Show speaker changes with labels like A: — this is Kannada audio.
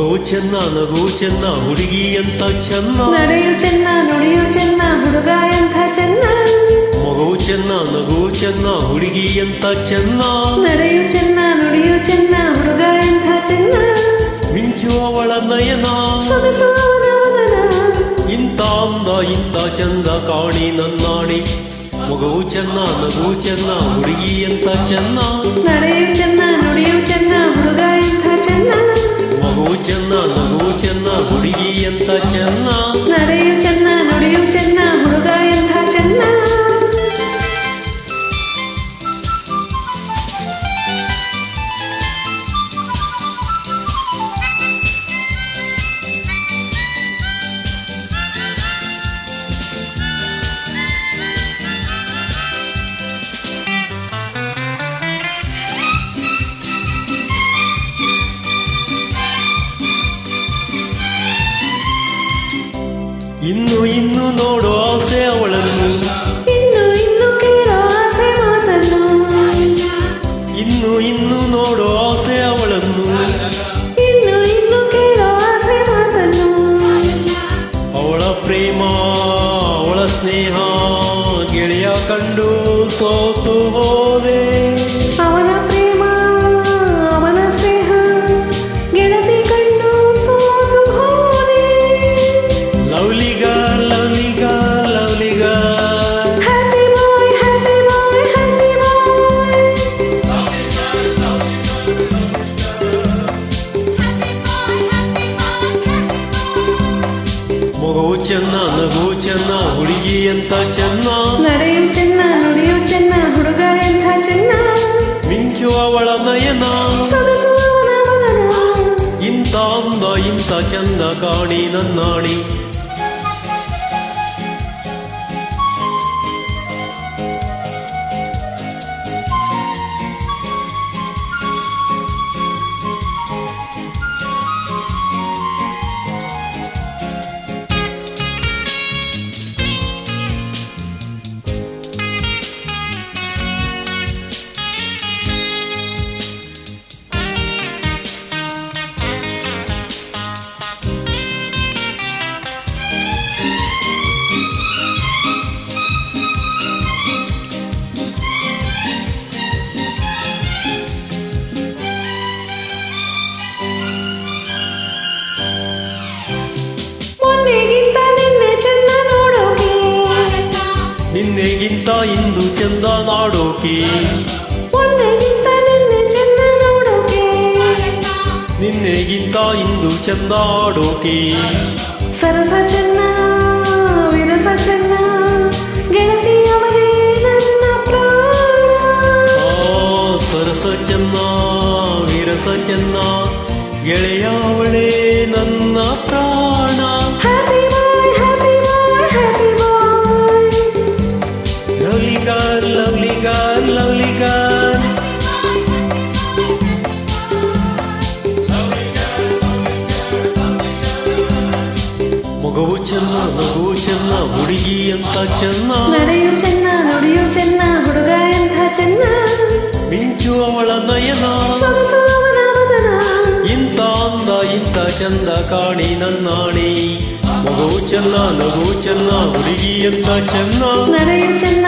A: ಮಗವು ಚೆನ್ನ ನಗು ಚೆನ್ನ ಹುಡುಗಿ ಅಂತ ಚೆನ್ನ
B: ನಡೆಯು ಚೆನ್ನ ನುಡಿಯು ಚೆನ್ನ ಹುಡುಗ ಎಂಥ ಚೆನ್ನ
A: ಮಗವು ಚೆನ್ನ ನಗು ಚೆನ್ನ ಹುಡುಗಿ ಅಂತ ಚೆನ್ನ
B: ನಡೆಯು ಚೆನ್ನ ನುಡಿಯು ಚೆನ್ನ ಹುಡುಗ ಎಂಥ ಚೆನ್ನ
A: ಮಿಂಚುವವಳ ನಯನ
B: ಸೊಗಸುವವನ ವದನ
A: ಇಂಥ ಅಂದ ಇಂಥ ಚಂದ ಕಾಣಿ ನನ್ನಾಣಿ ಮಗವು ಚೆನ್ನ ನಗು ಚೆನ್ನ ಹುಡುಗಿ ಅಂತ ಚೆನ್ನ
B: ನಡೆಯು ಚೆನ್ನ ನುಡಿಯು ಚೆನ್ನ ಹುಡುಗ ಎಂಥ ಚೆನ್ನ
A: ಮಗವು ಚೆನ್ನ ನಗು ಚೆನ್ನ ಹುಡುಗಿ ಅಂತ ಚೆನ್ನ
B: ನಡೆಯು ಚೆನ್ನ ನುಡಿಯು ಚೆನ್ನ ಹುಡುಗ ಎಂಥ ಚೆನ್ನ
A: ಇನ್ನು ಇನ್ನು ನೋಡೋ ಆಸೆ ಅವಳನ್ನು
B: ಇನ್ನು ಇನ್ನು ಕೇಳೋ ಆಸೆ ಮಾತನ್ನು
A: ಇನ್ನು ಇನ್ನು ನೋಡೋ ಆಸೆ ಅವಳನ್ನು
B: ಇನ್ನು ಇನ್ನು ಕೇಳೋ ಆಸೆ ಮಾತನ್ನು
A: ಅವಳ ಪ್ರೇಮ ಅವಳ ಸ್ನೇಹ ಗೆಳೆಯ ಕಂಡು ಸೋತು ಹೋದೆ
B: ಅವನ ಪ್ರೇಮ ಅವನ ಸ್ನೇಹ ಗೆಳತಿ ಕಂಡು ಸೋತು ಹೋದೆ
A: lovely girl lovely girl lovely girl
B: happy boy happy boy happy boy
A: ಮಗವು ಚೆನ್ನ ನಗು ಚೆನ್ನ ಹುಡುಗಿ ಅಂತ ಚೆನ್ನ
B: ನಡೆಯು ಚೆನ್ನ ನುಡಿಯು ಚೆನ್ನ ಹುಡುಗ ಎಂಥ ಚೆನ್ನ
A: ಮಿಂಚುವವಳ ನಯನ
B: ಸೊಗಸುವವನ ವದನ
A: ಇಂಥ ಅಂದ ಇಂಥ ಚಂದ ಕಾಣಿ ನನ್ನಾಣಿ
B: ಮೊನ್ನೆಗಿಂತ ನಿನ್ನೆ ಚೆನ್ನ ನೋಡೋಕೆ
A: ನಿನ್ನೆಗಿಂತ ಇಂದು ಚಂದ ನಾಡೋಕೆ
B: ಮೊನ್ನೆಗಿಂತ ನಿನ್ನೆ ಚೆನ್ನ ನೋಡೋಕೆ
A: ನಿನ್ನೆಗಿಂತ ಇಂದು ಚಂದ ಆಡೋಕೆ
B: ಸರಸ ಚೆನ್ನ ವಿರಸ ಚೆನ್ನ ಗೆಳತಿ ಅವಳೇ ನನ್ನ ಪ್ರಾಣ
A: ಸರಸ ಚೆನ್ನ ವಿರಸ ಚೆನ್ನ ಗೆಳೆಯಾವಳೇ ನನ್ನ ಪ್ರಾಣ
B: happy boy happy boy happy boy
A: lovely girl lovely girl lovely girl ಮಗವು ಚೆನ್ನ ನಗು ಚೆನ್ನ ಹುಡುಗಿ ಅಂತ ಚೆನ್ನ
B: ನಡೆಯು ಚೆನ್ನ ನುಡಿಯು ಚೆನ್ನ ಹುಡುಗ ಎಂಥ ಚೆನ್ನ
A: ಮಿಂಚು ಅವಳ ನಯನ
B: ಸೊಗಸುವವನ ವದನ
A: ಇಂಥ ಅಂದ ಇಂಥ ಚಂದ ಕಾಣಿ ನನ್ನಾಣಿ ಮಗವು ಚೆನ್ನ ನಗು ಚೆನ್ನ ಹುಡುಗಿ ಅಂತ ಚೆನ್ನ
B: ನಡೆಯು ಚೆನ್ನ